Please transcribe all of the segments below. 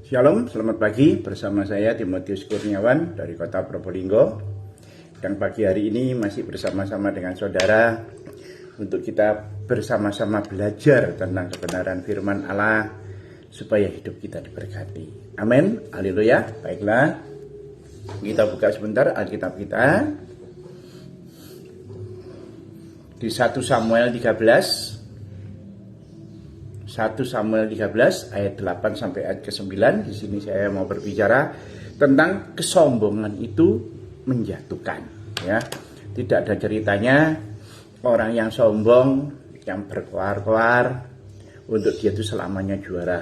Shalom, selamat pagi bersama saya Timotius Kurniawan dari kota Probolinggo. Dan pagi hari ini masih bersama-sama dengan saudara untuk kita bersama-sama belajar tentang kebenaran firman Allah supaya hidup kita diberkati. Amin, haleluya. Baiklah, kita buka sebentar Alkitab kita di 1 Samuel 13 ayat 8 sampai ayat ke-9. Di sini saya mau berbicara tentang kesombongan itu menjatuhkan, ya. Tidak ada ceritanya orang yang sombong, yang berkoar-koar untuk dia itu selamanya juara.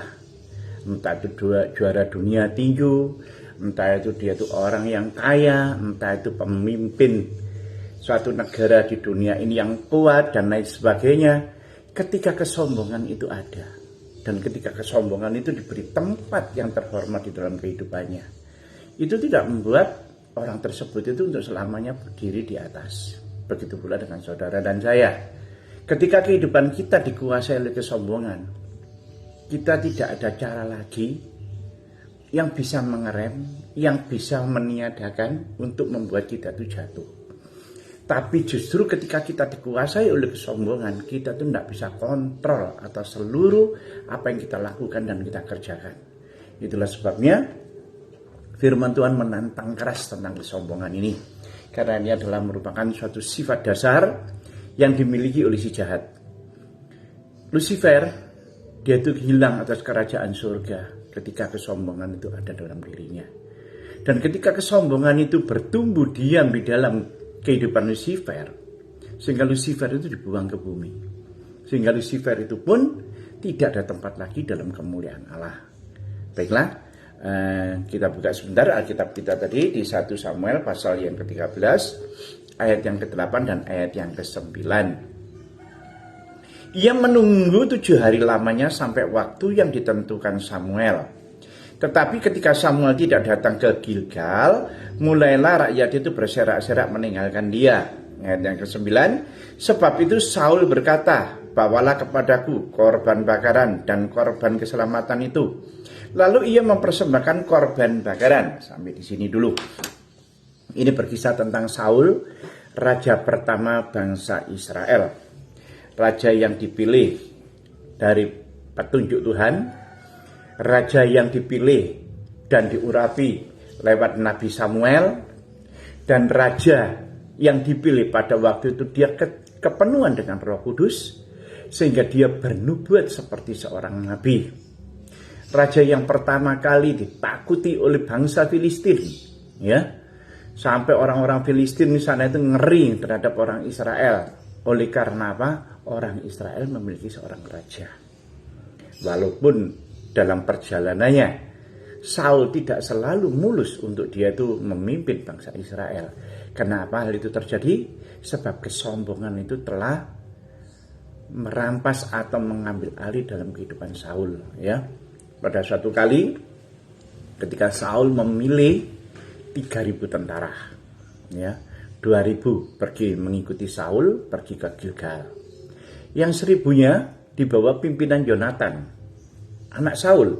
Entah itu juara dunia tinju, entah itu dia itu orang yang kaya, entah itu pemimpin suatu negara di dunia ini yang kuat dan lain sebagainya. Ketika kesombongan itu ada, dan ketika kesombongan itu diberi tempat yang terhormat di dalam kehidupannya, itu tidak membuat orang tersebut itu untuk selamanya berdiri di atas. Begitu pula dengan saudara dan saya. Ketika kehidupan kita dikuasai oleh kesombongan, kita tidak ada cara lagi yang bisa mengerem, yang bisa meniadakan untuk membuat kita itu jatuh. Tapi justru ketika kita dikuasai oleh kesombongan, kita tuh tidak bisa kontrol atas seluruh apa yang kita lakukan dan kita kerjakan. Itulah sebabnya firman Tuhan menantang keras tentang kesombongan ini. Karena ini adalah merupakan suatu sifat dasar yang dimiliki oleh si jahat. Lucifer, dia itu hilang atas kerajaan surga ketika kesombongan itu ada dalam dirinya. Dan ketika kesombongan itu bertumbuh diam di dalam kehidupan Lucifer, sehingga Lucifer itu dibuang ke bumi, sehingga Lucifer itu pun tidak ada tempat lagi dalam kemuliaan Allah. Baiklah, kita buka sebentar Alkitab kita tadi di 1 Samuel pasal yang ke-13 ayat yang ke-8 dan ayat yang ke-9. Ia menunggu 7 hari lamanya sampai waktu yang ditentukan Samuel. Tetapi ketika Samuel tidak datang ke Gilgal, mulailah rakyat itu berserak-serak meninggalkan dia. Ayat yang ke-9, sebab itu Saul berkata, bawalah kepadaku korban bakaran dan korban keselamatan itu. Lalu ia mempersembahkan korban bakaran. Sampai di sini dulu. Ini berkisah tentang Saul, raja pertama bangsa Israel. Raja yang dipilih dari petunjuk Tuhan, raja yang dipilih dan diurapi lewat Nabi Samuel, dan raja yang dipilih pada waktu itu dia kepenuhan dengan Roh Kudus sehingga dia bernubuat seperti seorang nabi. Raja yang pertama kali ditakuti oleh bangsa Filistin, ya. Sampai orang-orang Filistin di sana itu ngeri terhadap orang Israel. Oleh karena apa? Orang Israel memiliki seorang raja. Walaupun dalam perjalanannya Saul tidak selalu mulus untuk dia itu memimpin bangsa Israel. Kenapa hal itu terjadi? Sebab kesombongan itu telah merampas atau mengambil alih dalam kehidupan Saul, ya. Pada suatu kali ketika Saul memilih 3.000 tentara, ya, 2.000 pergi mengikuti Saul pergi ke Gilgal. Yang 1.000-nya dibawa pimpinan Yonatan, anak Saul.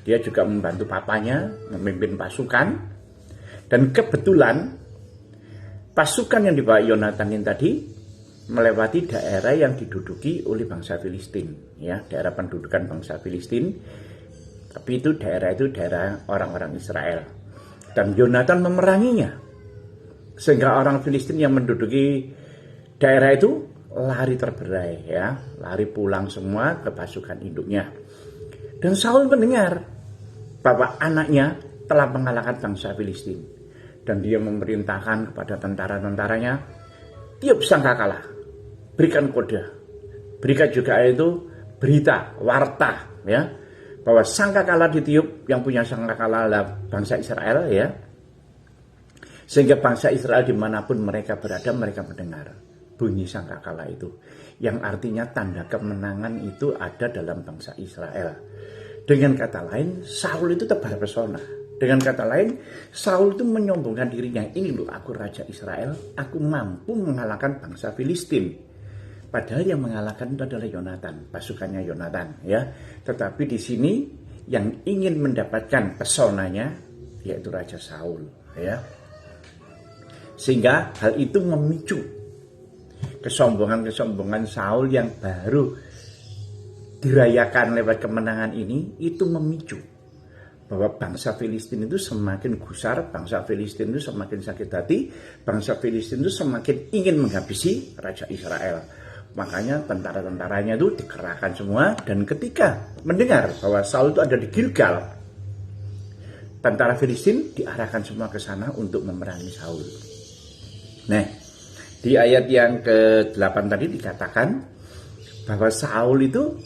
Dia juga membantu papanya memimpin pasukan. Dan kebetulan pasukan yang dibawa Yonatan ini tadi melewati daerah yang diduduki oleh bangsa Filistin, ya, daerah pendudukan bangsa Filistin. Tapi itu daerah orang-orang Israel. Dan Yonatan memeranginya. Sehingga orang Filistin yang menduduki daerah itu lari terberai, ya, lari pulang semua ke pasukan induknya. Dan Saul mendengar bahwa anaknya telah mengalahkan bangsa Filistin. Dan dia memerintahkan kepada tentara-tentaranya, tiup sangkakala, berikan kode, berikan juga itu berita, warta, ya, bahwa sangkakala ditiup. Yang punya sangkakala adalah bangsa Israel, ya. Sehingga bangsa Israel dimanapun mereka berada, mereka mendengar bunyi sangkakala itu. Yang artinya tanda kemenangan itu ada dalam bangsa Israel. Dengan kata lain, Saul itu terpesona. Dengan kata lain, Saul itu menyombongkan dirinya. Ini loh, aku raja Israel, aku mampu mengalahkan bangsa Filistin. Padahal yang mengalahkan itu adalah Yonatan, pasukannya Yonatan, ya. Tetapi di sini yang ingin mendapatkan pesonanya, yaitu Raja Saul, ya. Sehingga hal itu memicu kesombongan Saul yang baru dirayakan lewat kemenangan ini, itu memicu bahwa bangsa Filistin itu semakin gusar, bangsa Filistin itu semakin sakit hati, bangsa Filistin itu semakin ingin menghabisi Raja Israel. Makanya tentara-tentaranya itu dikerahkan semua, dan ketika mendengar bahwa Saul itu ada di Gilgal, tentara Filistin diarahkan semua ke sana untuk memerangi Saul. Nah, di ayat yang ke-8 tadi dikatakan bahwa Saul itu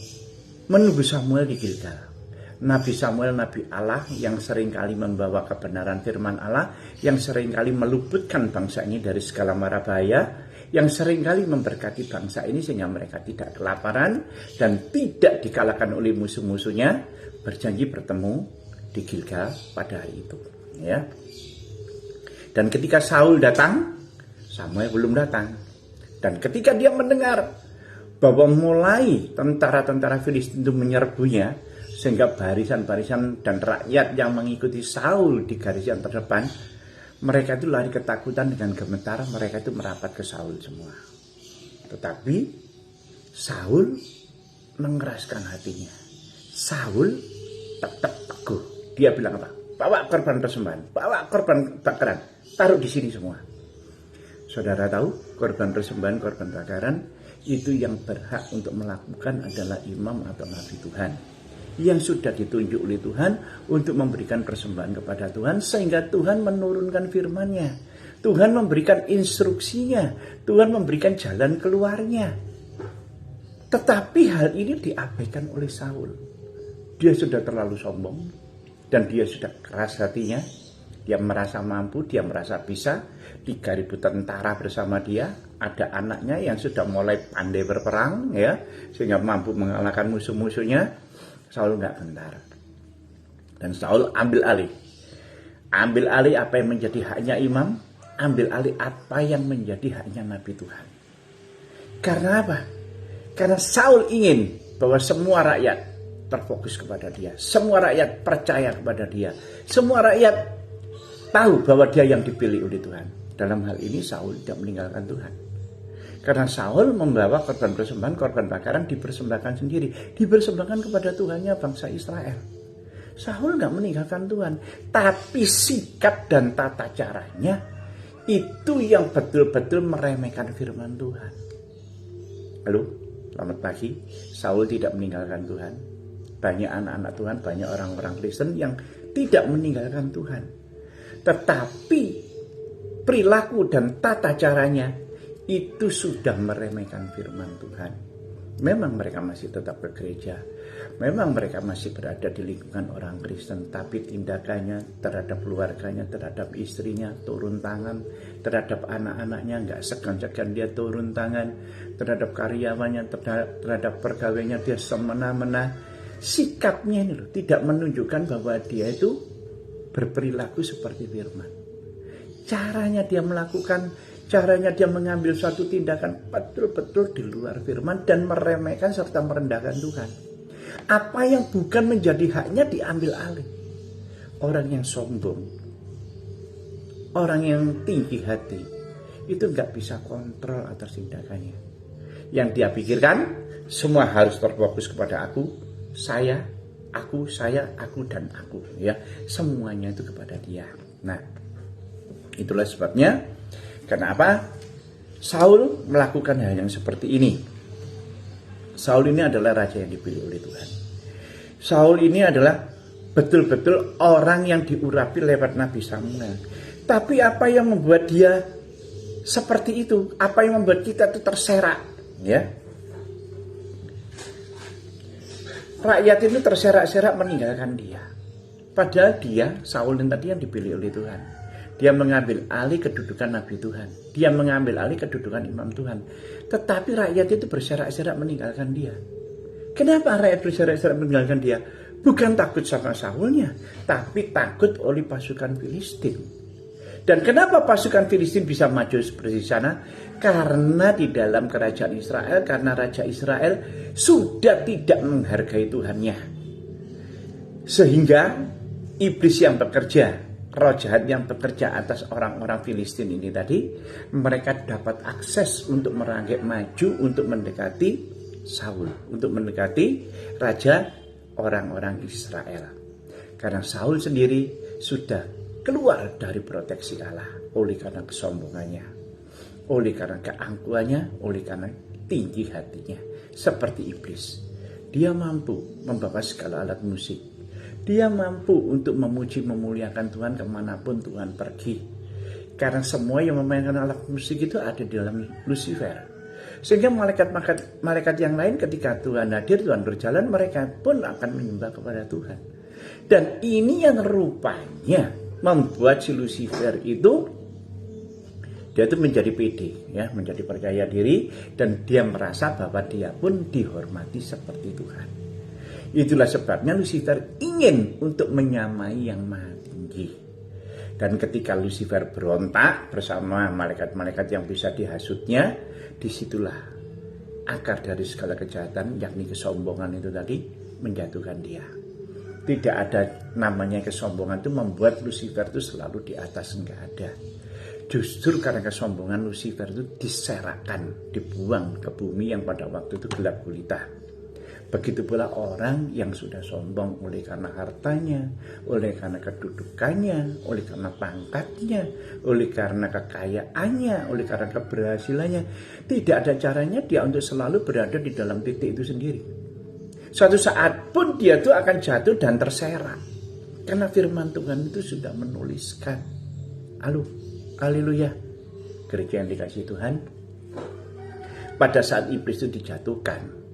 menunggu Samuel di Gilgal. Nabi Samuel, Nabi Allah yang seringkali membawa kebenaran firman Allah, yang seringkali meluputkan bangsa ini dari segala mara bahaya, yang seringkali memberkati bangsa ini sehingga mereka tidak kelaparan dan tidak dikalahkan oleh musuh-musuhnya, berjanji bertemu di Gilgal pada hari itu, ya. Dan ketika Saul datang, Samuel belum datang. Dan ketika dia mendengar bahwa mulai tentara-tentara Filistin itu menyerbunya, sehingga barisan-barisan dan rakyat yang mengikuti Saul di garis yang terdepan, mereka itu lari ketakutan, dengan gemetar mereka itu merapat ke Saul semua. Tetapi Saul mengeraskan hatinya. Saul tetap teguh. Dia bilang apa? Bawa korban persembahan, bawa korban bakaran, taruh di sini semua. Saudara tahu, korban persembahan, korban bakaran itu yang berhak untuk melakukan adalah imam atau nabi Tuhan, yang sudah ditunjuk oleh Tuhan untuk memberikan persembahan kepada Tuhan, sehingga Tuhan menurunkan firman-Nya, Tuhan memberikan instruksinya, Tuhan memberikan jalan keluarnya. Tetapi hal ini diabaikan oleh Saul. Dia sudah terlalu sombong dan dia sudah keras hatinya. Dia merasa mampu, dia merasa bisa. 3.000 tentara bersama dia, ada anaknya yang sudah mulai pandai berperang, ya, sehingga mampu mengalahkan musuh-musuhnya. Saul nggak gentar, dan Saul ambil alih apa yang menjadi haknya imam, ambil alih apa yang menjadi haknya nabi Tuhan. Karena apa? Karena Saul ingin bahwa semua rakyat terfokus kepada dia, semua rakyat percaya kepada dia, semua rakyat tahu bahwa dia yang dipilih oleh Tuhan. Dalam hal ini Saul tidak meninggalkan Tuhan. Karena Saul membawa korban persembahan, korban bakaran dipersembahkan sendiri, dipersembahkan kepada Tuhannya bangsa Israel. Saul nggak meninggalkan Tuhan, tapi sikap dan tata caranya itu yang betul-betul meremehkan firman Tuhan. Halo, selamat pagi. Saul tidak meninggalkan Tuhan. Banyak anak-anak Tuhan, banyak orang-orang Kristen yang tidak meninggalkan Tuhan. Tetapi perilaku dan tata caranya itu sudah meremehkan firman Tuhan. Memang mereka masih tetap ke gereja, memang mereka masih berada di lingkungan orang Kristen, tapi tindakannya terhadap keluarganya, terhadap istrinya turun tangan, terhadap anak-anaknya nggak segan-segan dia turun tangan, terhadap karyawannya, terhadap pegawainya dia semena-mena. Sikapnya ini loh, tidak menunjukkan bahwa dia itu berperilaku seperti firman. Caranya dia melakukan, caranya dia mengambil suatu tindakan betul-betul di luar firman dan meremehkan serta merendahkan Tuhan. Apa yang bukan menjadi haknya diambil alih. Orang yang sombong, orang yang tinggi hati, itu nggak bisa kontrol atas tindakannya. Yang dia pikirkan, semua harus terfokus kepada aku, saya, aku, dan aku. Ya, semuanya itu kepada dia. Nah, itulah sebabnya kenapa Saul melakukan hal yang seperti ini. Saul ini adalah raja yang dipilih oleh Tuhan. Saul ini adalah betul-betul orang yang diurapi lewat Nabi Samuel. Tapi apa yang membuat dia seperti itu? Apa yang membuat kita itu terserak? Ya, rakyat itu terserak-serak meninggalkan dia. Padahal dia, Saul yang tadi yang dipilih oleh Tuhan. Dia mengambil alih kedudukan Nabi Tuhan. Dia mengambil alih kedudukan imam Tuhan. Tetapi rakyat itu berserak-serak meninggalkan dia. Kenapa rakyat berserak-serak meninggalkan dia? Bukan takut sama Saulnya, tapi takut oleh pasukan Filistin. Dan kenapa pasukan Filistin bisa maju seperti sana? Karena di dalam kerajaan Israel, karena Raja Israel sudah tidak menghargai Tuhannya. Sehingga iblis yang bekerja, roh jahat yang bekerja atas orang-orang Filistin ini tadi, mereka dapat akses untuk merangkak maju, untuk mendekati Saul, untuk mendekati raja orang-orang Israel. Karena Saul sendiri sudah keluar dari proteksi Allah oleh karena kesombongannya, oleh karena keangkuhannya, oleh karena tinggi hatinya. Seperti iblis, dia mampu membawa segala alat musik. Dia mampu untuk memuji memuliakan Tuhan kemanapun Tuhan pergi. Karena semua yang memainkan alat musik itu ada di dalam Lucifer. Sehingga malaikat yang lain ketika Tuhan hadir, Tuhan berjalan, mereka pun akan menyembah kepada Tuhan. Dan ini yang rupanya membuat si Lucifer itu, dia itu menjadi pede, ya, menjadi percaya diri, dan dia merasa bahwa dia pun dihormati seperti Tuhan. Itulah sebabnya Lucifer ingin untuk menyamai yang maha tinggi. Dan ketika Lucifer berontak bersama malaikat-malaikat yang bisa dihasutnya, disitulah akar dari segala kejahatan, yakni kesombongan itu tadi, menjatuhkan dia. Tidak ada namanya kesombongan itu membuat Lucifer itu selalu di atas, enggak ada. Justru karena kesombongan Lucifer itu diserahkan, dibuang ke bumi yang pada waktu itu gelap gulita. Begitu pula orang yang sudah sombong oleh karena hartanya, oleh karena kedudukannya, oleh karena pangkatnya, oleh karena kekayaannya, oleh karena keberhasilannya. Tidak ada caranya dia untuk selalu berada di dalam titik itu sendiri. Suatu saat pun dia itu akan jatuh dan terserak. Karena firman Tuhan itu sudah menuliskan. Haleluya. Gereja yang dikasihi Tuhan. Pada saat iblis itu dijatuhkan,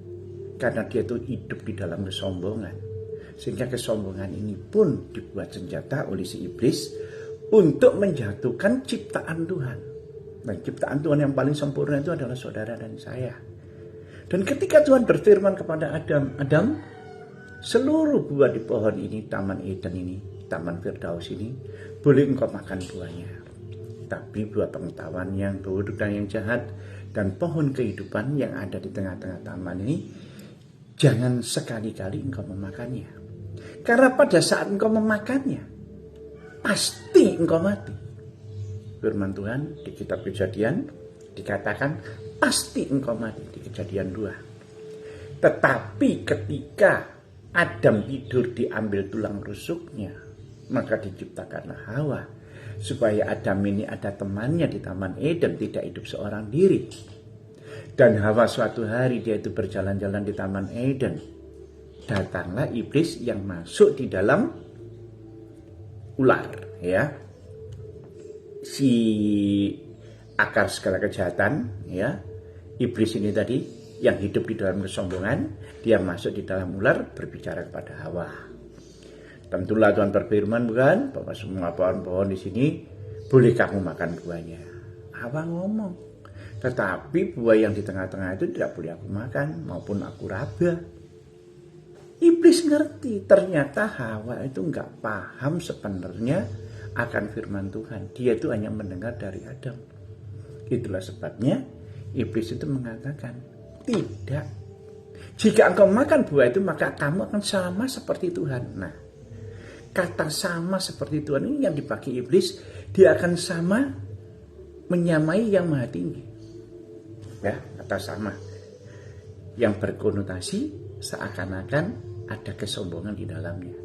karena dia itu hidup di dalam kesombongan, sehingga kesombongan ini pun dibuat senjata oleh si iblis untuk menjatuhkan ciptaan Tuhan. Dan ciptaan Tuhan yang paling sempurna itu adalah saudara dan saya. Dan ketika Tuhan berfirman kepada Adam, seluruh buah di pohon ini, Taman Eden ini, Taman Firdaus ini, boleh engkau makan buahnya. Tapi buah pengetahuan yang buruk dan yang jahat dan pohon kehidupan yang ada di tengah-tengah taman ini, jangan sekali-kali engkau memakannya. Karena pada saat engkau memakannya, pasti engkau mati. Firman Tuhan di kitab Kejadian dikatakan pasti engkau mati di Kejadian 2. Tetapi ketika Adam tidur diambil tulang rusuknya, maka diciptakanlah Hawa. Supaya Adam ini ada temannya di Taman Eden, tidak hidup seorang diri. Dan Hawa suatu hari dia itu berjalan-jalan di Taman Eden. Datanglah iblis yang masuk di dalam ular, ya. Si akar segala kejahatan, ya. Iblis ini tadi yang hidup di dalam kesombongan, dia masuk di dalam ular berbicara kepada Hawa. Tentulah Tuhan berfirman, bukan, bahwa semua pohon-pohon di sini boleh kamu makan buahnya. Hawa ngomong, tetapi buah yang di tengah-tengah itu tidak boleh aku makan, maupun aku raba. Iblis ngerti, ternyata Hawa itu nggak paham sebenarnya akan firman Tuhan. Dia itu hanya mendengar dari Adam. Itulah sebabnya iblis itu mengatakan, tidak. Jika engkau makan buah itu, maka kamu akan sama seperti Tuhan. Nah, kata sama seperti Tuhan ini yang dipakai iblis, dia akan sama menyamai yang maha tinggi. Ya, kata sama yang berkonotasi seakan-akan ada kesombongan di dalamnya.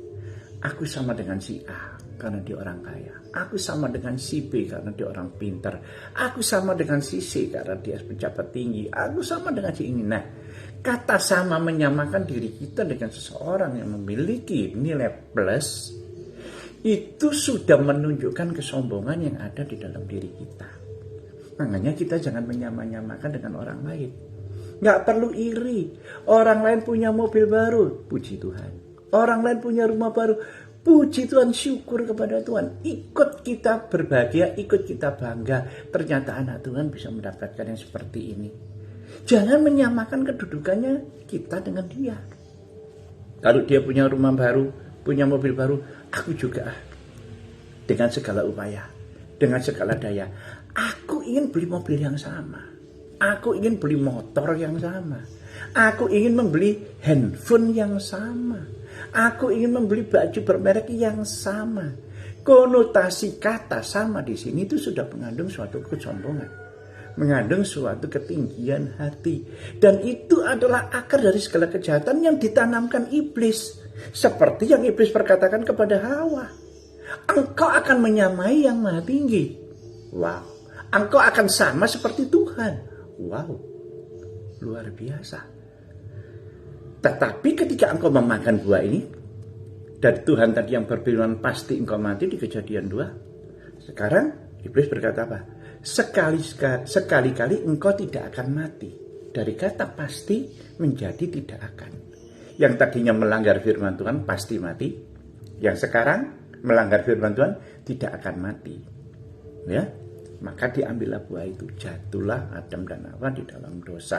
Aku sama dengan si A karena dia orang kaya. Aku sama dengan si B karena dia orang pintar. Aku sama dengan si C karena dia pejabat tinggi. Aku sama dengan si ini. Nah, kata sama menyamakan diri kita dengan seseorang yang memiliki nilai plus, itu sudah menunjukkan kesombongan yang ada di dalam diri kita. Makanya kita jangan menyamakan dengan orang lain. Nggak perlu iri. Orang lain punya mobil baru, puji Tuhan. Orang lain punya rumah baru, puji Tuhan, syukur kepada Tuhan. Ikut kita berbahagia, ikut kita bangga. Ternyata anak Tuhan bisa mendapatkan yang seperti ini. Jangan menyamakan kedudukannya kita dengan dia. Kalau dia punya rumah baru, punya mobil baru, aku juga dengan segala upaya, dengan segala daya. Aku ingin beli mobil yang sama. Aku ingin beli motor yang sama. Aku ingin membeli handphone yang sama. Aku ingin membeli baju bermerek yang sama. Konotasi kata sama di sini itu sudah mengandung suatu kesombongan, mengandung suatu ketinggian hati. Dan itu adalah akar dari segala kejahatan yang ditanamkan iblis. Seperti yang iblis perkatakan kepada Hawa. Engkau akan menyamai yang maha tinggi. Wow. Engkau akan sama seperti Tuhan. Wow. Luar biasa. Tetapi ketika engkau memakan buah ini, dari Tuhan tadi yang berfirman pasti engkau mati di Kejadian 2. Sekarang iblis berkata apa? Sekali-kali engkau tidak akan mati. Dari kata pasti menjadi tidak akan. Yang tadinya melanggar firman Tuhan pasti mati. Yang sekarang melanggar firman Tuhan tidak akan mati. Ya, maka diambillah buah itu. Jatuhlah Adam dan Hawa di dalam dosa.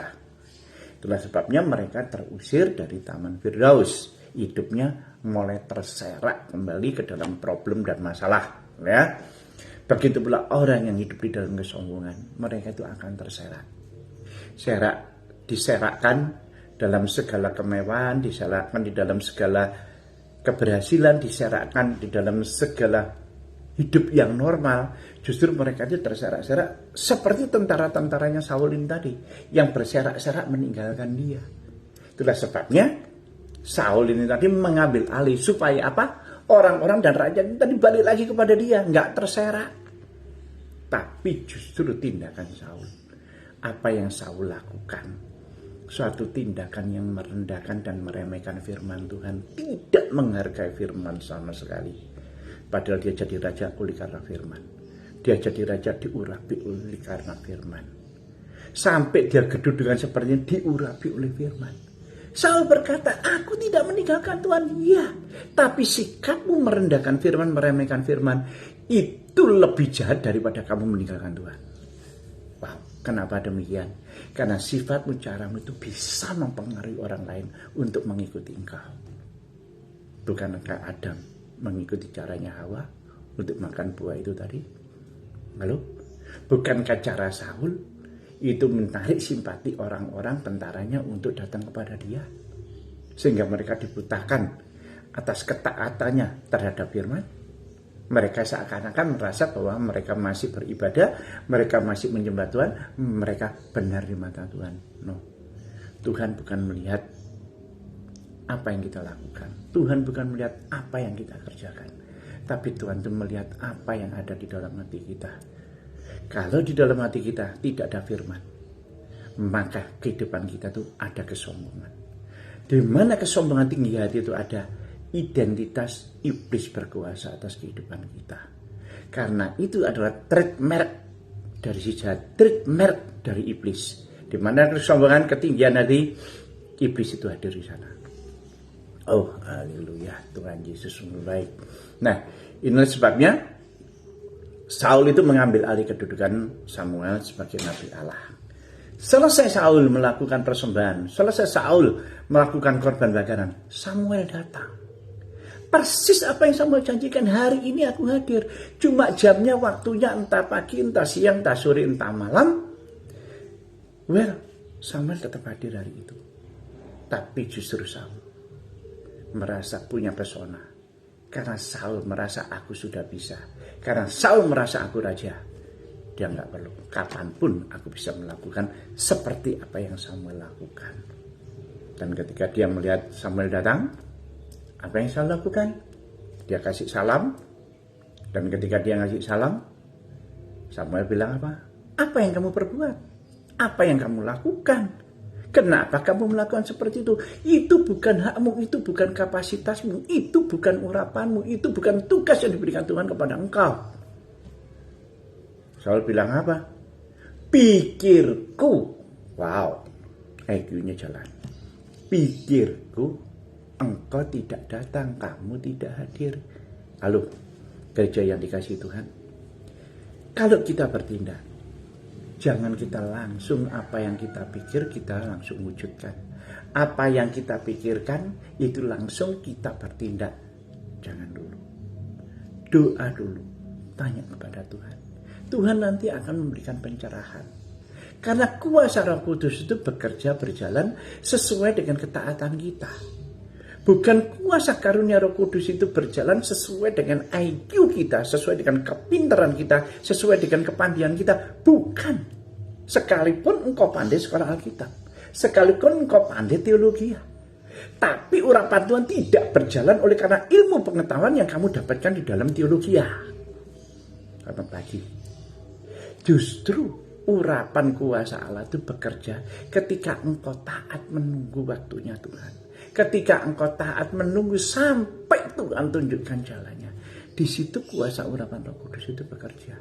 Itulah sebabnya mereka terusir dari Taman Firdaus. Hidupnya mulai terserak kembali ke dalam problem dan masalah. Ya, begitu pula orang yang hidup di dalam kesombongan, mereka itu akan terserak. Diserakkan dalam segala kemewahan, diserakkan di dalam segala keberhasilan, diserakkan di dalam segala hidup yang normal. Justru mereka itu terserak-serak seperti tentara-tentaranya Saul ini tadi, yang berserak-serak meninggalkan dia. Itulah sebabnya Saul ini tadi mengambil alih supaya apa? Orang-orang dan rakyat ini tadi balik lagi kepada dia, nggak terserak. Tapi justru tindakan Saul, apa yang Saul lakukan, suatu tindakan yang merendahkan dan meremehkan firman Tuhan, tidak menghargai firman sama sekali. Padahal dia jadi raja oleh karena firman. Dia jadi raja diurapi oleh karena firman. Sampai dia kedudukan sepertinya diurapi oleh firman. Saul berkata, aku tidak meninggalkan Tuhan, ya. Tapi sikapmu merendahkan firman, meremehkan firman, itu lebih jahat daripada kamu meninggalkan Tuhan. Wow, kenapa demikian? Karena sifatmu, caramu itu bisa mempengaruhi orang lain untuk mengikuti engkau. Bukankah Adam mengikuti caranya Hawa untuk makan buah itu tadi? Lalu, bukankah cara Saul itu menarik simpati orang-orang tentaranya untuk datang kepada dia, sehingga mereka dibutakan atas ketaatannya terhadap firman? Mereka seakan-akan merasa bahwa mereka masih beribadah, mereka masih menyembah Tuhan, mereka benar di mata Tuhan. No, Tuhan bukan melihat apa yang kita lakukan, Tuhan bukan melihat apa yang kita kerjakan, tapi Tuhan itu melihat apa yang ada di dalam hati kita. Kalau di dalam hati kita tidak ada firman, maka kehidupan kita itu ada kesombongan. Di mana kesombongan tinggi hati itu ada, identitas iblis berkuasa atas kehidupan kita. Karena itu adalah trademark dari si jahat, trademark dari iblis. Di mana kesombongan, ketinggian hati, iblis itu hadir di sana. Oh, haleluya, Tuhan Yesus sungguh baik. Nah, inilah sebabnya Saul itu mengambil alih kedudukan Samuel sebagai Nabi Allah. Selesai Saul melakukan persembahan, selesai Saul melakukan korban bakaran, Samuel datang. Persis apa yang Samuel janjikan, hari ini aku hadir. Cuma jamnya, waktunya entah pagi, entah siang, entah sore, entah malam. Well, Samuel tetap hadir hari itu. Tapi justru Saul merasa punya pesona. Karena Saul merasa aku sudah bisa. Karena Saul merasa aku raja. Dia nggak perlu. Kapanpun aku bisa melakukan seperti apa yang Samuel lakukan. Dan ketika dia melihat Samuel datang, apa yang Saul lakukan? Dia kasih salam. Dan ketika dia ngasih salam, Samuel bilang apa? Apa yang kamu perbuat? Apa yang kamu lakukan? Kenapa kamu melakukan seperti itu? Itu bukan hakmu, itu bukan kapasitasmu, itu bukan urapanmu, itu bukan tugas yang diberikan Tuhan kepada engkau. Saul bilang apa? Pikirku. Wow, IQ-nya jalan. Pikirku, engkau tidak datang, kamu tidak hadir. Lalu, gereja yang dikasihi Tuhan, kalau kita bertindak, jangan kita langsung apa yang kita pikir kita langsung wujudkan. Apa yang kita pikirkan itu langsung kita bertindak. Jangan dulu. Doa dulu. Tanya kepada Tuhan. Tuhan nanti akan memberikan pencerahan. Karena kuasa Roh Kudus itu bekerja berjalan sesuai dengan ketaatan kita. Bukan kuasa karunia Roh Kudus itu berjalan sesuai dengan IQ kita, sesuai dengan kepintaran kita, sesuai dengan kepandaian kita. Bukan. Sekalipun engkau pandai sekolah Alkitab, sekalipun engkau pandai teologi, tapi urapan Tuhan tidak berjalan oleh karena ilmu pengetahuan yang kamu dapatkan di dalam teologi. Selamat pagi. Justru urapan kuasa Allah itu bekerja ketika engkau taat menunggu waktunya Tuhan. Ketika engkau taat menunggu sampai Tuhan tunjukkan jalannya. Di situ kuasa urapan Roh Kudus itu bekerja.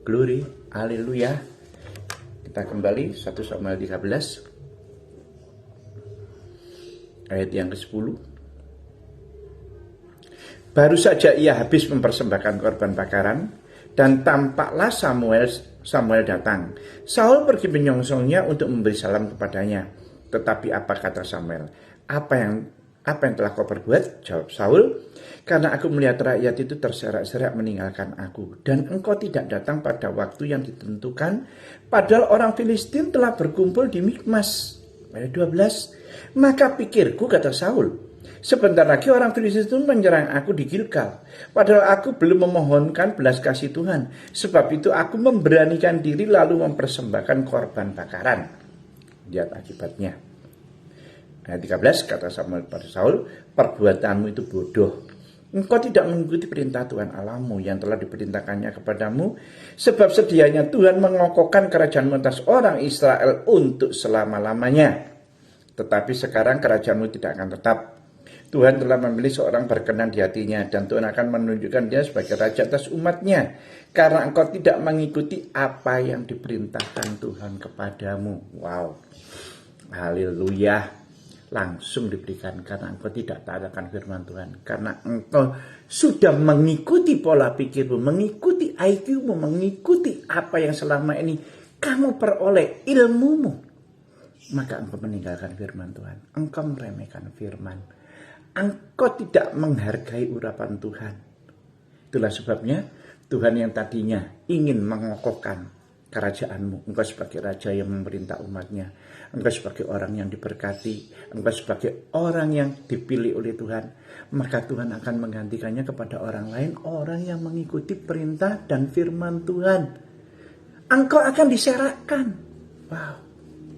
Glory, haleluya. Kita kembali 1 Samuel 13 ayat yang ke-10. Baru saja ia habis mempersembahkan korban bakaran dan tampaklah Samuel datang. Saul pergi menyongsongnya untuk memberi salam kepadanya. Tetapi apa kata Samuel? Apa yang telah kau perbuat? Jawab Saul, karena aku melihat rakyat itu terserak-serak meninggalkan aku, dan engkau tidak datang pada waktu yang ditentukan, padahal orang Filistin telah berkumpul di Mikmas. Ayat 12. Maka pikirku, kata Saul, sebentar lagi orang Filistin itu menyerang aku di Gilgal, padahal aku belum memohonkan belas kasih Tuhan. Sebab itu aku memberanikan diri lalu mempersembahkan korban bakaran. Lihat akibatnya. Ayat 13, kata Samuel pada Saul, perbuatanmu itu bodoh. Engkau tidak mengikuti perintah Tuhan Allahmu yang telah diperintahkannya kepadamu. Sebab sedianya Tuhan mengokohkan kerajaan atas orang Israel untuk selama-lamanya. Tetapi sekarang kerajaanmu tidak akan tetap. Tuhan telah memilih seorang berkenan di hatinya, dan Tuhan akan menunjukkan dia sebagai raja atas umatnya. Karena engkau tidak mengikuti apa yang diperintahkan Tuhan kepadamu. Wow, haleluya. Langsung diberikan karena engkau tidak taat akan firman Tuhan. Karena engkau sudah mengikuti pola pikirmu, mengikuti IQ-mu, mengikuti apa yang selama ini kamu peroleh ilmumu. Maka engkau meninggalkan firman Tuhan. Engkau meremehkan firman. Engkau tidak menghargai urapan Tuhan. Itulah sebabnya Tuhan yang tadinya ingin mengokohkan kerajaanmu, engkau sebagai raja yang memerintah umatnya, engkau sebagai orang yang diberkati, engkau sebagai orang yang dipilih oleh Tuhan, maka Tuhan akan menggantikannya kepada orang lain, orang yang mengikuti perintah dan firman Tuhan. Engkau akan diserakkan. Wow,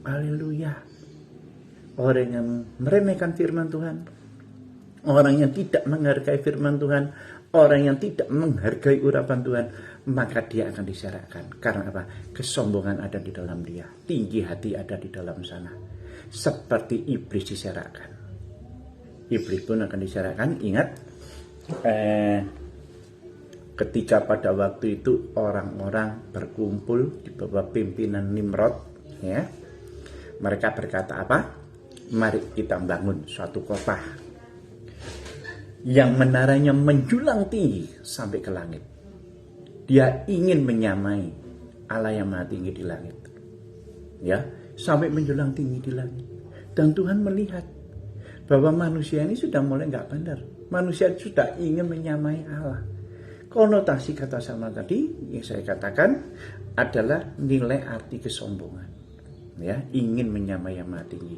haleluya. Orang yang meremehkan firman Tuhan, orang yang tidak menghargai firman Tuhan, orang yang tidak menghargai urapan Tuhan, maka dia akan diserakkan. Karena apa? Kesombongan ada di dalam dia. Tinggi hati ada di dalam sana. Seperti iblis diserakkan. Iblis pun akan diserakkan. Ingat, ketika pada waktu itu orang-orang berkumpul di bawah pimpinan Nimrod, ya, mereka berkata apa? Mari kita bangun suatu kota yang menaranya menjulang tinggi sampai ke langit. Dia ingin menyamai Allah yang maha tinggi di langit. Ya, sampai menjulang tinggi di langit. Dan Tuhan melihat bahwa manusia ini sudah mulai nggak benar. Manusia sudah ingin menyamai Allah. Konotasi kata sama tadi yang saya katakan adalah nilai arti kesombongan. Ya, ingin menyamai yang maha tinggi.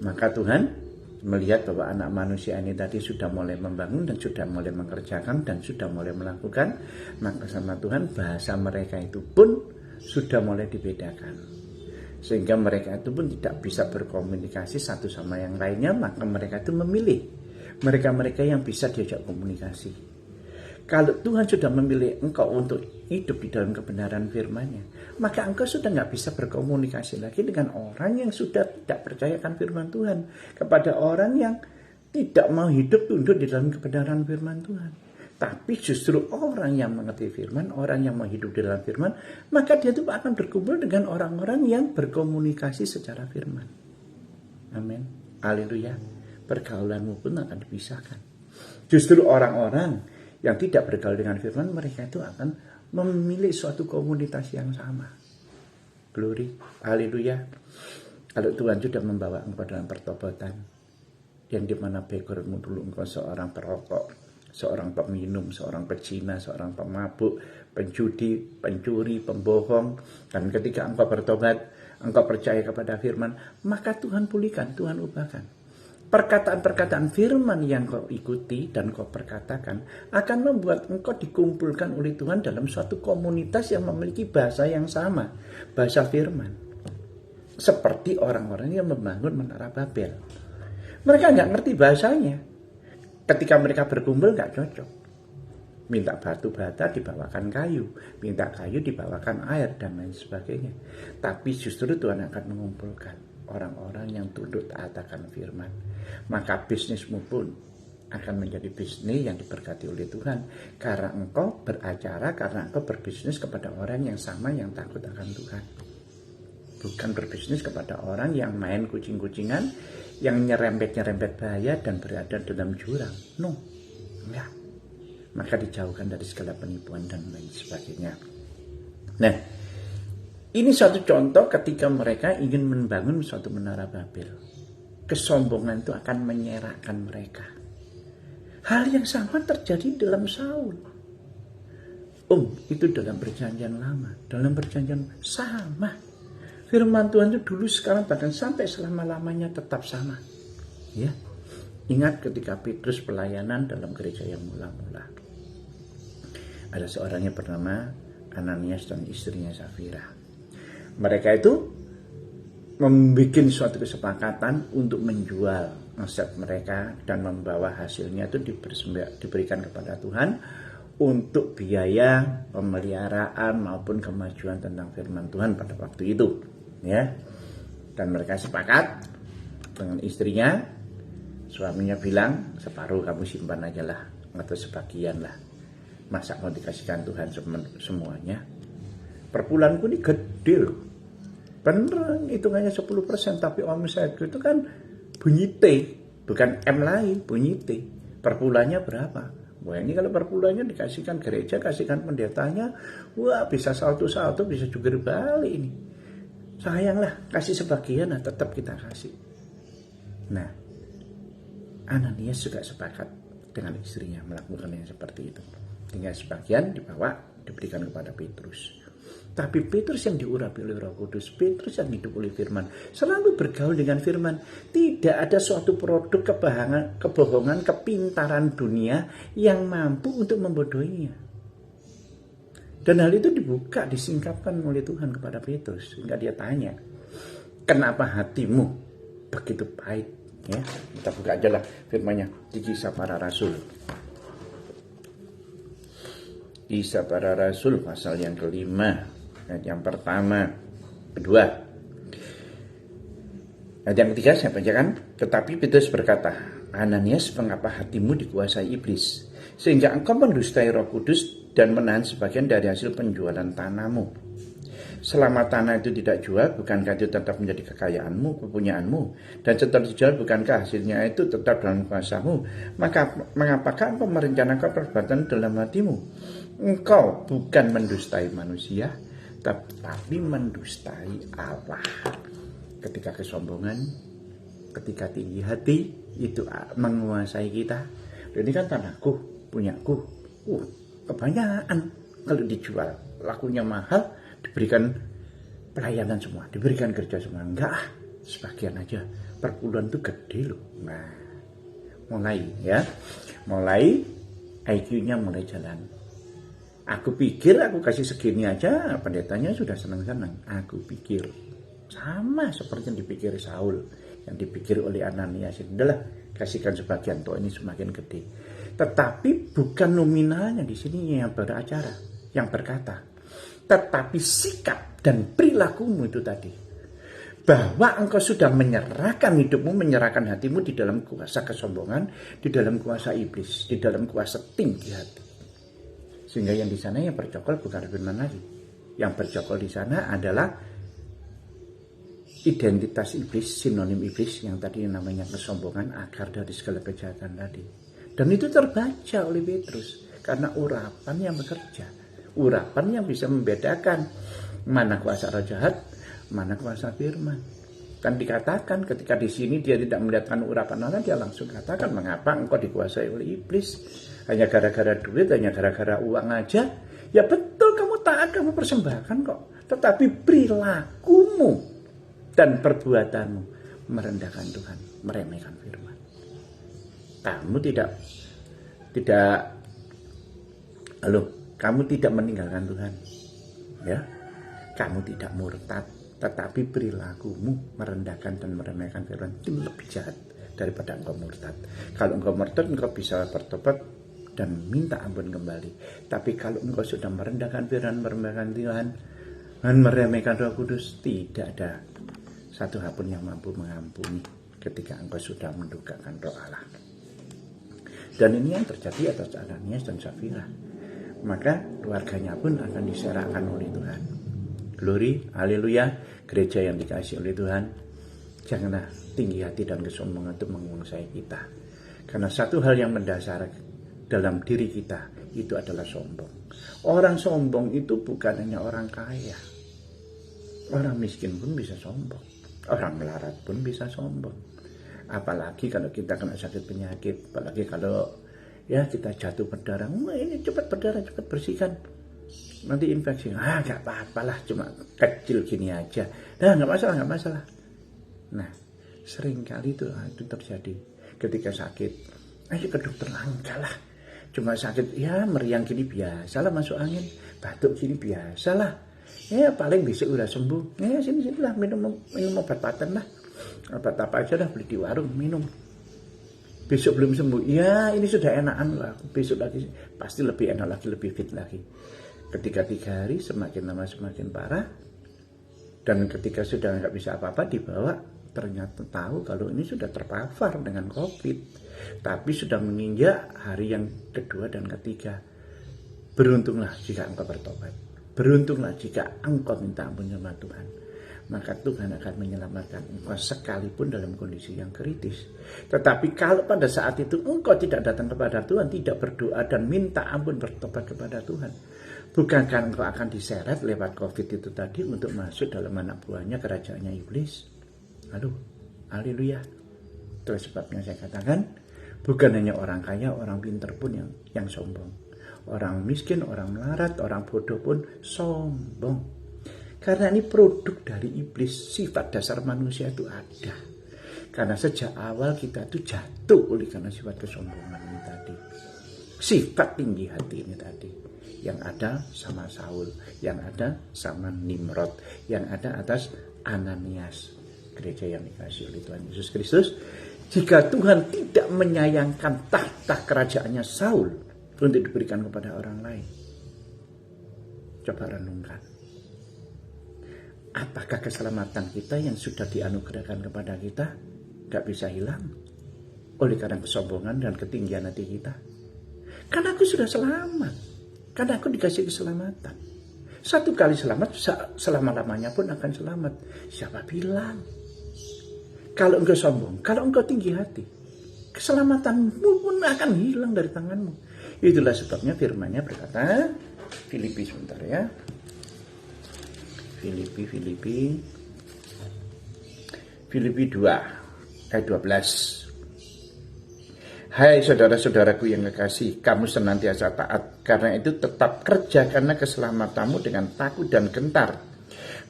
Maka Tuhan melihat bahwa anak manusia ini tadi sudah mulai membangun dan sudah mulai mengerjakan dan sudah mulai melakukan, maka sama Tuhan bahasa mereka itu pun sudah mulai dibedakan, sehingga mereka itu pun tidak bisa berkomunikasi satu sama yang lainnya. Maka mereka itu memilih mereka-mereka yang bisa diajak komunikasi. Kalau Tuhan sudah memilih engkau untuk hidup di dalam kebenaran firman-Nya, maka engkau sudah nggak bisa berkomunikasi lagi dengan orang yang sudah tidak percayakan firman Tuhan, kepada orang yang tidak mau hidup tunduk di dalam kebenaran firman Tuhan. Tapi justru orang yang mengerti firman, orang yang mau hidup di dalam firman, maka dia itu akan berkumpul dengan orang-orang yang berkomunikasi secara firman. Amin. Haleluya. Pergaulanmu pun akan dipisahkan. Justru orang-orang yang tidak bergaul dengan firman, mereka itu akan memilih suatu komunitas yang sama. Glory, haleluya. Kalau Tuhan sudah membawa engkau dalam pertobatan, yang dimana backgroundmu dulu engkau seorang perokok, seorang peminum, seorang pezina, seorang pemabuk, penjudi, pencuri, pembohong, dan ketika engkau bertobat, engkau percaya kepada firman, maka Tuhan pulihkan, Tuhan ubahkan. Perkataan-perkataan firman yang kau ikuti dan kau perkatakan akan membuat engkau dikumpulkan oleh Tuhan dalam suatu komunitas yang memiliki bahasa yang sama, bahasa firman. Seperti orang-orang yang membangun menara Babel. Mereka nggak ngerti bahasanya. Ketika mereka berkumpul nggak cocok. Minta batu bata dibawakan kayu, minta kayu dibawakan air dan lain sebagainya. Tapi justru Tuhan akan mengumpulkan orang-orang yang tunduk taat akan firman. Maka bisnismu pun akan menjadi bisnis yang diberkati oleh Tuhan. Karena engkau beracara, karena engkau berbisnis kepada orang yang sama yang takut akan Tuhan. Bukan berbisnis kepada orang yang main kucing-kucingan, yang nyerempet-nyerempet bahaya dan berada dalam jurang. No, enggak. Maka dijauhkan dari segala penipuan dan lain sebagainya. Nah, ini suatu contoh ketika mereka ingin membangun suatu menara Babel. Kesombongan itu akan menyerahkan mereka. Hal yang sama terjadi dalam Saul. Itu dalam perjanjian lama. Dalam perjanjian sama. Firman Tuhan itu dulu, sekarang, bahkan sampai selama-lamanya tetap sama. Ya, ingat ketika Petrus pelayanan dalam gereja yang mula-mula. Ada seorang yang bernama Ananias dan istrinya Safira. Mereka itu membuat suatu kesepakatan untuk menjual aset mereka dan membawa hasilnya itu diberikan kepada Tuhan untuk biaya pemeliharaan maupun kemajuan tentang firman Tuhan pada waktu itu, ya. Dan mereka sepakat dengan istrinya, suaminya bilang separuh kamu simpan aja lah atau sebagian lah, masa mau dikasihkan Tuhan semuanya. Per bulanku ini gede loh. Bener, hitungannya 10%, tapi omsetku itu kan bunyi T, bukan M lagi, bunyi T. Per bulannya berapa? Wah, ini kalau per bulannya dikasihkan gereja, kasihkan pendetanya, wah bisa salto-salto, bisa juga balik ini. Sayanglah, kasih sebagian, nah tetap kita kasih. Nah, Ananias juga sepakat dengan istrinya melakukan yang seperti itu. Tinggal sebagian dibawa, diberikan kepada Petrus. Tapi Petrus yang diurapi oleh Roh Kudus, Petrus yang hidup oleh firman, selalu bergaul dengan firman. Tidak ada suatu produk kebohongan, kepintaran dunia yang mampu untuk membodohinya. Dan hal itu dibuka, disingkapkan oleh Tuhan kepada Petrus. Sehingga dia tanya, kenapa hatimu begitu pahit? Ya, kita buka aja lah firman-Nya di Kisah Para Rasul. Kisah Para Rasul pasal yang kelima. Ayat yang pertama, kedua. Ayat yang ketiga saya bacakan. Tetapi Petrus berkata, Ananias, mengapa hatimu dikuasai iblis, sehingga engkau mendustai Roh Kudus dan menahan sebagian dari hasil penjualan tanahmu? Selama tanah itu tidak jual, bukankah itu tetap menjadi kekayaanmu, kepunyaanmu? Dan setelah dijual, bukankah hasilnya itu tetap dalam kuasamu? Maka mengapakah engkau merencanakan perbuatan dalam hatimu? Engkau bukan mendustai manusia, tetapi mendustai Allah. Ketika kesombongan, ketika tinggi hati itu menguasai kita. Ini kan tanahku, punyaku. Kebanyakan kalau dijual, lakunya mahal, diberikan pelayanan semua, diberikan kerja semua. Enggak, sebagian aja. Per bulan itu gede loh. Nah, mulai IQ-nya mulai jalan. Aku pikir aku kasih segini aja, pendetanya sudah senang-senang. Aku pikir sama seperti yang dipikir Saul, yang dipikir oleh Ananias. Udahlah, kasihkan sebagian, toh ini semakin gede. Tetapi bukan nominalnya di sini yang beracara, yang berkata, tetapi sikap dan perilakumu itu tadi, bahwa engkau sudah menyerahkan hidupmu, menyerahkan hatimu di dalam kuasa kesombongan, di dalam kuasa iblis, di dalam kuasa tinggi hati. Sehingga yang di sana yang bercokol bukan firman lagi. Yang bercokol di sana adalah identitas iblis, sinonim iblis yang tadi namanya kesombongan, akar dari segala kejahatan tadi. Dan itu terbaca oleh Petrus karena urapan yang bekerja, urapan yang bisa membedakan mana kuasa roh jahat, mana kuasa firman. Kan dikatakan ketika di sini dia tidak melihatkan urapan Allah, dia langsung katakan, mengapa engkau dikuasai oleh iblis? Hanya gara-gara duit, hanya gara-gara uang aja. Ya betul, kamu taat, kamu persembahkan kok. Tetapi perilakumu dan perbuatanmu merendahkan Tuhan, meremehkan firman. Kamu tidak halo, kamu tidak meninggalkan Tuhan. Ya. Kamu tidak murtad, tetapi perilakumu merendahkan dan meremehkan firman itu lebih jahat daripada engkau murtad. Kalau engkau murtad, engkau bisa bertobat dan minta ampun kembali. Tapi kalau engkau sudah merendahkan firman, meremehkan Tuhan, dan meremehkan Roh Kudus, tidak ada satu hal pun yang mampu mengampuni ketika engkau sudah mendukakan Roh Allah. Dan ini yang terjadi atas Ananias dan Safira. Maka keluarganya pun akan diserahkan oleh Tuhan. Glory, haleluya, gereja yang dikasihi oleh Tuhan. Janganlah tinggi hati dan kesombongan itu menguasai kita. Karena satu hal yang mendasar dalam diri kita itu adalah sombong. Orang sombong itu bukan hanya orang kaya. Orang miskin pun bisa sombong. Orang melarat pun bisa sombong. Apalagi kalau kita kena sakit penyakit, apalagi kalau ya kita jatuh berdarah, ini cepat berdarah, cepat bersihkan, nanti infeksi. Nggak apa-apalah, cuma kecil gini aja. Nggak masalah. Nah, seringkali itu terjadi ketika sakit. Ayo ke dokter, enggak lah, cuma sakit, ya meriang gini biasalah, masuk angin, batuk gini biasalah, ya paling besok udah sembuh. Ya sini-sinilah minum obat-obatan lah. Obat apa aja dah beli di warung, minum. Besok belum sembuh, ya ini sudah enakan lah, besok lagi pasti lebih enak lagi, lebih fit lagi. Ketika 3 hari semakin lama semakin parah. Dan ketika sudah nggak bisa apa-apa dibawa, ternyata tahu kalau ini sudah terpapar dengan COVID. Tapi sudah menginjak hari yang kedua dan ketiga. Beruntunglah jika engkau bertobat. Beruntunglah jika engkau minta ampun sama Tuhan. Maka Tuhan akan menyelamatkan engkau sekalipun dalam kondisi yang kritis. Tetapi kalau pada saat itu engkau tidak datang kepada Tuhan, tidak berdoa dan minta ampun, bertobat kepada Tuhan, bukankah engkau akan diseret lewat COVID itu tadi untuk masuk dalam anak buahnya kerajaannya iblis? Aduh, haleluya. Itulah sebabnya saya katakan, bukan hanya orang kaya, orang pintar pun yang sombong. Orang miskin, orang melarat, orang bodoh pun sombong. Karena ini produk dari iblis, sifat dasar manusia itu ada. Karena sejak awal kita itu jatuh oleh karena sifat kesombongan ini tadi. Sifat tinggi hati ini tadi. Yang ada sama Saul, yang ada sama Nimrod, yang ada atas Ananias. Gereja yang dikasihi oleh Tuhan Yesus Kristus. Jika Tuhan tidak menyayangkan tahta kerajaannya Saul untuk diberikan kepada orang lain. Coba renungkan. Apakah keselamatan kita yang sudah dianugerahkan kepada kita gak bisa hilang oleh karena kesombongan dan ketinggian hati kita? Karena aku sudah selamat. Karena aku dikasih keselamatan. Satu kali selamat, selama-lamanya pun akan selamat. Siapa bilang? Kalau engkau sombong, kalau engkau tinggi hati, keselamatanmu pun akan hilang dari tanganmu. Itulah sebabnya firman-Nya berkata, Filipi sebentar ya. Filipi 2 ayat 12. Hai saudara-saudaraku yang kekasih, kamu senantiasa taat. Karena itu tetap kerja karena keselamatanmu dengan takut dan gentar.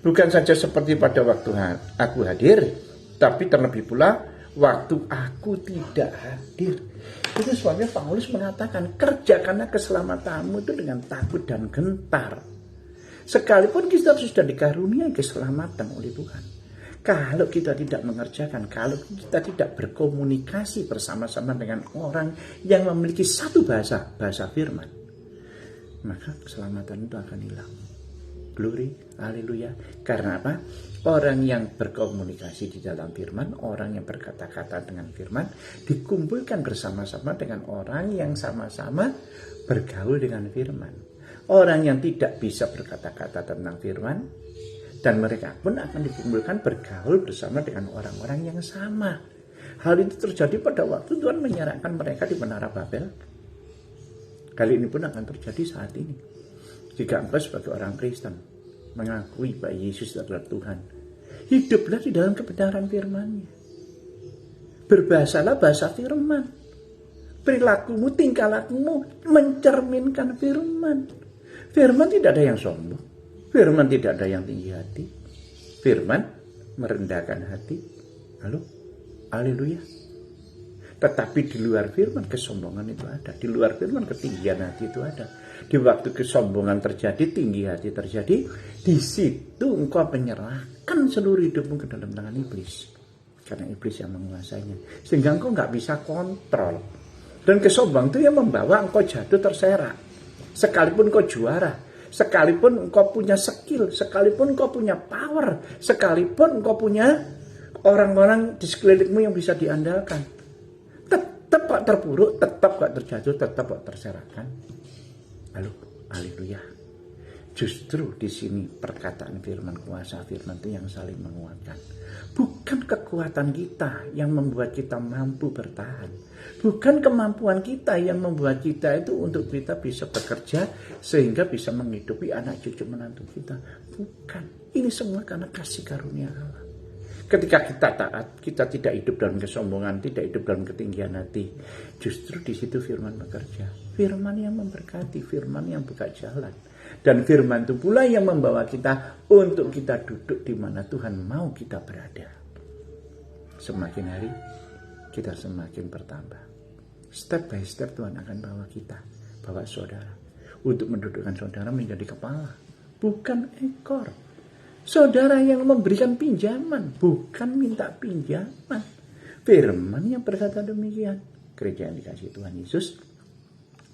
Bukan saja seperti pada waktu aku hadir, tapi terlebih pula waktu aku tidak hadir. Itu sebabnya Paulus mengatakan kerja karena keselamatanmu itu dengan takut dan gentar. Sekalipun kita sudah dikaruniai keselamatan oleh Tuhan, kalau kita tidak mengerjakan, kalau kita tidak berkomunikasi bersama-sama dengan orang yang memiliki satu bahasa firman, maka keselamatan itu akan hilang. Glory, haleluya. Karena apa? Orang yang berkomunikasi di dalam firman, orang yang berkata-kata dengan firman, dikumpulkan bersama-sama dengan orang yang sama-sama bergaul dengan firman. Orang yang tidak bisa berkata-kata tentang firman, dan mereka pun akan dikumpulkan bergaul bersama dengan orang-orang yang sama. Hal itu terjadi pada waktu Tuhan menyerahkan mereka di Menara Babel. Kali ini pun akan terjadi saat ini. Jika engkau sebagai orang Kristen mengakui bahwa Yesus adalah Tuhan, hiduplah di dalam kebenaran firman-Nya. Berbahasalah bahasa firman. Perilakumu, tingkah lakumu mencerminkan firman. Firman tidak ada yang sombong. Firman tidak ada yang tinggi hati. Firman merendahkan hati. Halo, haleluya. Tetapi di luar firman kesombongan itu ada. Di luar firman ketinggian hati itu ada. Di waktu kesombongan terjadi, tinggi hati terjadi, di situ engkau menyerahkan seluruh hidupmu ke dalam tangan iblis. Karena iblis yang menguasainya. Sehingga engkau nggak bisa kontrol. Dan kesombongan itu yang membawa engkau jatuh terserak. Sekalipun engkau juara, sekalipun engkau punya skill, sekalipun engkau punya power, sekalipun engkau punya orang-orang di sekelilingmu yang bisa diandalkan, tetap kok terpuruk, tetap kok terjatuh, tetap kok terserahkan. Lalu, haleluya. Justru di sini perkataan firman, kuasa firman itu yang saling menguatkan. Bukan kekuatan kita yang membuat kita mampu bertahan. Bukan kemampuan kita yang membuat kita itu untuk kita bisa bekerja sehingga bisa menghidupi anak cucu menantu kita. Bukan. Ini semua karena kasih karunia Allah. Ketika kita taat, kita tidak hidup dalam kesombongan, tidak hidup dalam ketinggian hati. Justru di situ firman bekerja. Firman yang memberkati, firman yang buka jalan. Dan firman itu pula yang membawa kita untuk kita duduk di mana Tuhan mau kita berada. Semakin hari, kita semakin bertambah. Step by step Tuhan akan bawa kita, bawa saudara. Untuk mendudukkan saudara menjadi kepala, bukan ekor. Saudara yang memberikan pinjaman, bukan minta pinjaman. Firman yang berkata demikian. Gereja yang dikasihi Tuhan Yesus,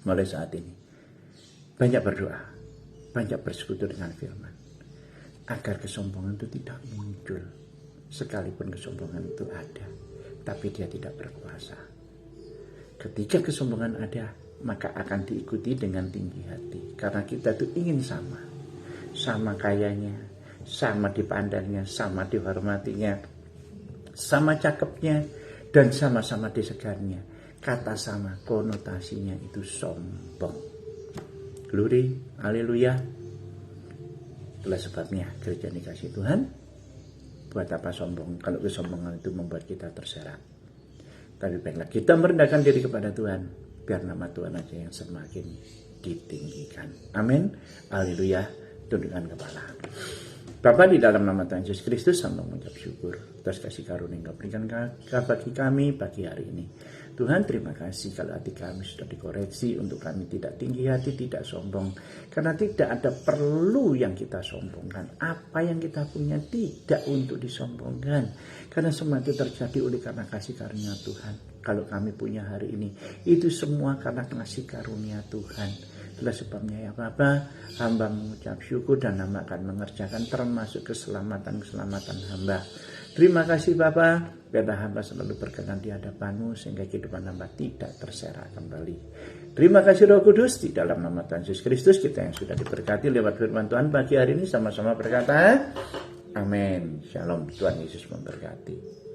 mulai saat ini, banyak berdoa, banyak bersekutu dengan firman. Agar kesombongan itu tidak muncul. Sekalipun kesombongan itu ada, tapi dia tidak berkuasa. Ketika kesombongan ada, maka akan diikuti dengan tinggi hati. Karena kita itu ingin sama. Sama kayanya, sama dipandangnya, sama dihormatinya, sama cakepnya, dan sama-sama disegarnya. Kata sama, konotasinya itu sombong. Glory, haleluya. Itulah sebabnya gereja dikasih Tuhan. Buat apa sombong kalau kesombongan itu membuat kita terserak. Tapi baiklah kita merendahkan diri kepada Tuhan. Biar nama Tuhan aja yang semakin ditinggikan. Amin. Haleluya. Tundukkan kepala. Bapa, di dalam nama Tuhan Yesus Kristus, hamba mengucap syukur atas kasih karunia yang Kau berikan bagi kami pagi hari ini. Tuhan, terima kasih kalau hati kami sudah dikoreksi untuk kami tidak tinggi hati, tidak sombong. Karena tidak ada perlu yang kita sombongkan. Apa yang kita punya tidak untuk disombongkan. Karena semua itu terjadi oleh karena kasih karunia Tuhan. Kalau kami punya hari ini, itu semua karena kasih karunia Tuhan. Itulah sebabnya ya Bapa, hamba mengucap syukur dan hamba akan mengerjakan termasuk keselamatan hamba. Terima kasih Bapa, biarlah hamba selalu berkenan di hadapan-Mu sehingga kehidupan hamba tidak terserak kembali. Terima kasih Roh Kudus, di dalam nama Tuhan Yesus Kristus kita yang sudah diberkati lewat firman Tuhan pagi hari ini sama-sama berkata, amin. Shalom, Tuhan Yesus memberkati.